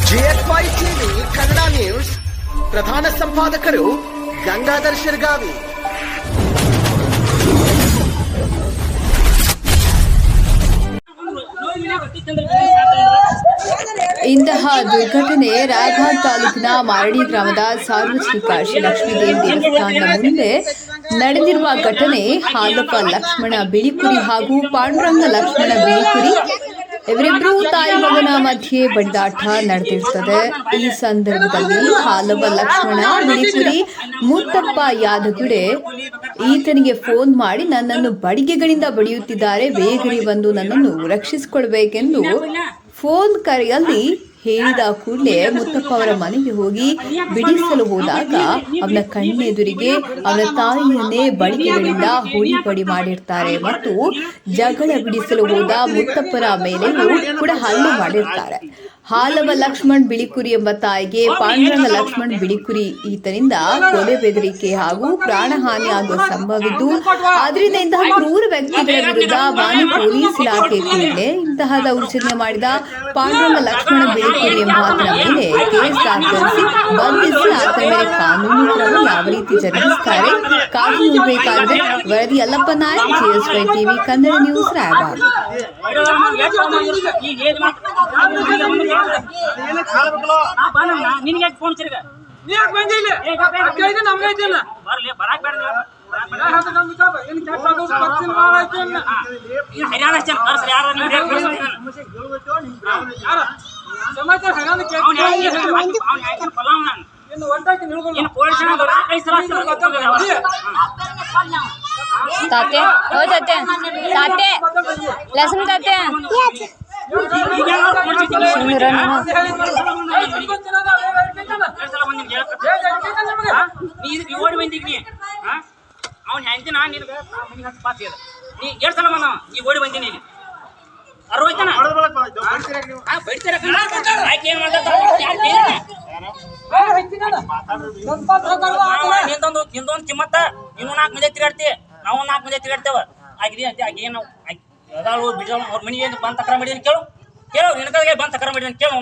GSY TV Kannada news ಪ್ರಧಾನ ಸಂಪಾದಕರು ಗಂಗಾಧರ್ ಶಿರ್ಗಾವಿ. ಇಂತಹ ದುರ್ಘಟನೆ ರಾಯಭಾಗ ತಾಲೂಕಿನ ಮಾರಡಿ ಗ್ರಾಮದ ಸಾರ್ವಜನಿಕ ಶ್ರೀ ಲಕ್ಷ್ಮೀದೇವಿ ದೇವಸ್ಥಾನದ ಮುಂದೆ ನಡೆದಿರುವ ಘಟನೆ. ಹಾಲಪ್ಪ ಲಕ್ಷ್ಮಣ ಬಿಳಿಕುರಿ ಹಾಗೂ ಪಾಂಡುರಂಗ ಲಕ್ಷ್ಮಣ ಬಿಳಿಕುರಿ ಇವರಿಬ್ಬರು ತಾಯಿ ಮಗನ ಮಧ್ಯೆ ಬಡಿದಾಟ ನಡೆದಿರುತ್ತದೆ. ಈ ಸಂದರ್ಭದಲ್ಲಿ ಹಾಲಪ್ಪ ಲಕ್ಷ್ಮಣ ಬಿಳಿಕುರಿ ಮುತ್ತಪ್ಪ ಯಾದಗುಡೆ ಈತನಿಗೆ ಫೋನ್ ಮಾಡಿ ನನ್ನನ್ನು ಬಡಿಗೆಗಳಿಂದ ಬಡಿಯುತ್ತಿದ್ದಾರೆ, ಬೇಗನೆ ಬಂದು ನನ್ನನ್ನು ರಕ್ಷಿಸಿಕೊಳ್ಬೇಕೆಂದು ಫೋನ್ ಕರೆಯಲ್ಲಿ ಹೇಳಿದ ಕೂಡಲೇ ಮುತ್ತಪ್ಪ ಅವರ ಮನೆಗೆ ಹೋಗಿ ಬಿಡಿಸಲು ಹೋದಾಗ ಅವನ ಕಣ್ಣೆದುರಿಗೆ ಅವನ ತಾಯಿಯನ್ನೇ ಬಡಿಗೆಗಳಿಂದ ಹೊಡಿ ಮಾಡಿರ್ತಾರೆ ಮತ್ತು ಜಗಳ ಬಿಡಿಸಲು ಹೋದ ಮುತ್ತಪ್ಪನ ಮೇಲೆಯೂ ಕೂಡ ಹಲ್ಲೆ ಮಾಡಿರ್ತಾರೆ. ಹಾಲವ ಲಕ್ಷ್ಮಣ್ ಬಿಳಿಕುರಿ ಎಂಬ ತಾಯಿಗೆ ಪಾಂಡುರಂಗ ಲಕ್ಷ್ಮಣ್ ಬಿಳಿಕುರಿ ಈತನಿಂದ ಕೊಲೆ ಬೆದರಿಕೆ ಹಾಗೂ ಪ್ರಾಣಹಾನಿ ಆಗುವ ಸಂಭವವಿದ್ದು, ಆದ್ರಿಂದ ಇಂತಹ ಕ್ರೂರ ವ್ಯಕ್ತಿಗಳ ವಿರುದ್ಧ ಮಾನ್ಯ ಪೊಲೀಸ್ ಇಲಾಖೆ ಕೂಡಲೇ ಇಂತಹ ದೌರ್ಜನ್ಯ ಮಾಡಿದ ಪಾಂಡುರಂಗ ಲಕ್ಷ್ಮಣ ಬಿಳಿಕುರಿ ಎಂಬಾತನ ಮೇಲೆ ಕೇಸ್ ದಾಖಲಿಸಿ ಬಂಧಿಸಿ ಆತನ ಮೇಲೆ ಕಾನೂನು ಕ್ರಮ ಯಾವ ರೀತಿ ಜರುಗಿಸುತ್ತಾರೆ ಕಾನೂನು ಬೇಕಾಗಿದೆ. ವರದಿ Yallappa Nayak, GSY TV Kannada news, Raybag. ताते हो ताते ताते लसन ताते ಓಡಿ ಬಂದಿನಿ ಅವ್ನು ಹೆಂಡ್ತಿನ ನಿನಗೆ ಮನೆ ಹತ್ತು ಪಾಸ್ ಇದೆ. ನೀ ಎರಡು ಸಲ ಬಂದವ ಈಗ ಓಡಿ ಬಂದೀನಿ. ಇಲ್ಲಿ ಅರ್ವೈತನ ನಿಂದೊಂದು ಕಿಮ್ಮತ್ತ ನೀನು 4 ಮಂದಿ ತಿರುಗಾಡ್ತಿ, ನಾವು 4 ಮಂದಿ ತಿರುಗಾಡ್ತೇವ. ಆಗಿದೆ ಏನು ಬಿಡ ಅವ್ರ ಮನೆಗೆ ಬಂದು ತಕ್ರ ಮಾಡಿದೀನಿ ಕೇಳು ನಿನಗೆ ಬಂದು ತಕ್ರ ಮಾಡಿದೀನಿ ಕೇಳು.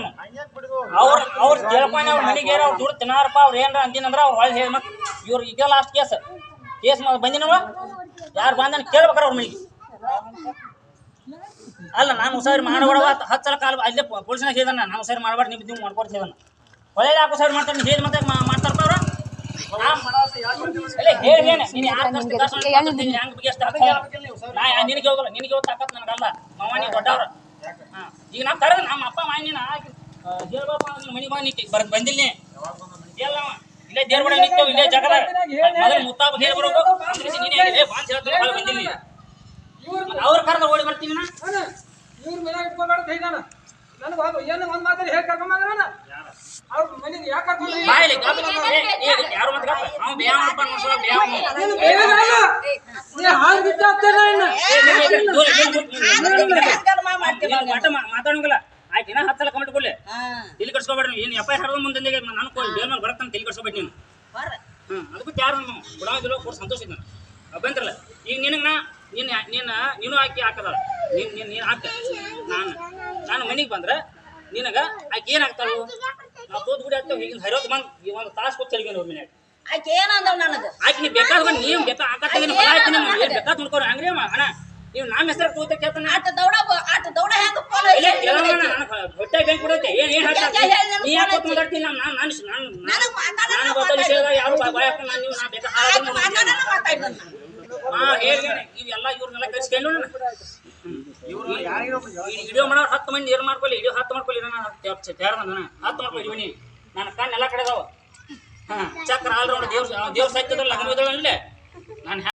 ಅವ್ರು ಕೇಳ್ಕೊಂಡು ಅವ್ರ ಮನೆಗೆ ಅವ್ರು ದುಡ್ಡು ತಿನ್ನಾರಪ್ಪ. ಅವ್ರು ಏನಾರ ಅಂದಿನಂದ್ರೆ ಅವ್ರು ಹೊಳ್ಳಿ ಹೇಳಿ ಮತ್ತೆ ಇವ್ರು ಈಗ ಲಾಸ್ಟ್ ಕೇಸ್ ಬಂದಿನವ ಯಾರು ಬಂದ ಕೇಳ್ಬೇಕಾರ ಅವ್ರ ಮನೆಗೆ. ಅಲ್ಲ ನಾನು ಹುಷಾರಿ ಮಾಡಬೇಡವ 10 ಸಲ ಕಾಲ ಅಲ್ಲೇ ಪೊಲೀಸ್ನಾಗ ಹೇಳಿದಾನ, ನಾನು ಹುಷಾರಿ ಮಾಡಬೇಡ ನೀವು ಮಾಡ್ಕೊಡ್ತ ಹೇಳಿದಾನ. ಹೊಳೆ ಯಾಕೆ ಹುಷಾರಿ ಮಾಡ್ತಾರೆ ಹೇಳಿ ಮತ್ತೆ ಮಾಡ್ತಾರಪ್ಪ ಅವ್ರು. ಹೇಳೇನೆ ನೀನು ಯಾರು ಹೆಂಗೆ ಬಗ್ಗೆ ನಿನಗೆ ಹೋಗಲ್ಲ, ನಿನಗೆ ತಾಕತ್ ನನಗಲ್ಲ. ಮಾವ ನೀವು ದೊಡ್ಡವ್ರ. ಈಗ ನಾವು ಕರೆದ ನಮ್ಮ ಅಪ್ಪ ಮಾಯಿನ ದೇವ್ರಪ್ಪ ಮನೆಗೆ ಬಾ ನಿಂತಿ ಬಂದಿಲ್ಲ ಎಲ್ಲ ಇಲ್ಲೇ ದೇವ್ರ ನಿಂತೇವು ಇಲ್ಲೇ ಜಗದ ಮೊದಲು ಮುತ್ತಾಬ ಹೇಳಿ ಬರೋದು ನೀನೇ ಬಾಂಚ್ ಹೇಳ್ತಾರೆ ಬಂದಿಲ್ಲ. ಅವ್ರ ಕರೆದ ಓಡಿ ಬರ್ತೀನಿ ಇವ್ರ ಮನೆ ಇಟ್ಕೊಂಡ್ಬಾರ್ದು ಕೈದಾನ ನನಗೆ ಏನು ಒಂದು ಮಾತಾಡಿ ಹೇಗೆ ಕರ್ಕೊಂಬಂದ್ರ ಅವ್ರ ಮನೆಗೆ ಯಾಕೆ ಕರ್ಕೊಂಡು ಯಾರು ಮತ್ತೆ ಅವ್ನು ಬೇಯಪ್ಪ ಮಾತಾಡಂಗಿಲ್ಲ ಆಯ್ತು. ಇನ್ನ 10 ಸಲ ಕಮೆಂಟ್ ಕೊಡ್ಲಿ ತಿಳಿ ಕಟ್ಸ್ಕೊಬೇಡ್ರಿ. ಏನು ಎಫ್ ಐ ಆರ್ ಮುಂದೆ ನಾನು ಬೇರೆ ಮೇಲೆ ಬರತ್ತಾನೆ ತಿಳಿ ಕಟ್ಸ್ಕೊಬೇಡಿ ನೀನು. ಅದಕ್ಕೂ ಯಾರು ಬಿಡೋದಿಲ್ಲ ಕೊಟ್ಟು ಸಂತೋಷ ಇದ್ದಾನೆ ಅಭ್ಯಂತರಲ್ಲ. ಈಗ ನಿನಗೆ ನೀನು ಹಾಕದ ನೀನು ಹಾಕ. ನಾನು ಮನೆಗೆ ಬಂದ್ರೆ ನಿನಗೆ ಆಕೆ ಏನಾಗ್ತಾಳು ನಾವು ತೋದ್ ಗುಡಿ ಆಗ್ತೇವೆ. ಈಗಿನ ಹರಿಯೋದು ಬಂದು ಈ ಒಂದು ತಾಸು ಕೊಟ್ಟು ಚಲಿಗೆ ಅವ್ರ ಮನೆ ಆಕೆ ಏನಂದವ್ ನನಗೆ ಆಕೆ ನೀವು ಬೇಕಾದ್ರೆ ನೀವು ಬೇಕಾ ಹಾಕತ್ತೀನಿ ಹೊಲ ಹಾಕ್ತೀನಿ ಬೇಕಾದ್ ನೋಡ್ಕೋರಿ ಹಂಗ್ರಿ ಅಣ್ಣ ನೀವು ನಮ್ಮ ಹೆಸರು ತೋತ ಕೇಳ್ತಾನೆ ದೌಡ ಹೆಂಗ ಹೊಟ್ಟೆ ಬ್ಯಾಂಕ್ ಕೊಡೋಕೆ ಏನು ಹೇಳ್ತಾರೆ ನೀ ಯಾಕೆ ಮಾತಾಡ್ತೀನಿ. ನಾನು ಗೊತ್ತ ವಿಷಯದಾಗ ಯಾರು ಬಾಯ್ ಹಾಕೊಂಡು ನೀವು ನಾ ಬೇಕಾ ಇವೆಲ್ಲ ಇವ್ರನ್ನೆಲ್ಲ ಕರ್ಸ್ಕೊಂಡು ವಿಡಿಯೋ ಮಾಡೋರು 10 ಮಂದಿ ಏನು ಮಾಡ್ಕೊಳ್ಳಿ ವಿಡಿಯೋ 10 ಮಾಡ್ಕೊಳ್ಳಿ. ನಾನು 10 ಮಾಡ್ಕೊಳ್ಳಿ ನನ್ನ ಕಣ್ಣೆಲ್ಲ ಕಡೆದಾವ. ಚಕ್ರ ಆಲ್ರೌಂಡ್ ದೇವ್ರ ಸಾಯ್ತಿದ್ರಲ್ಲ ನಾನು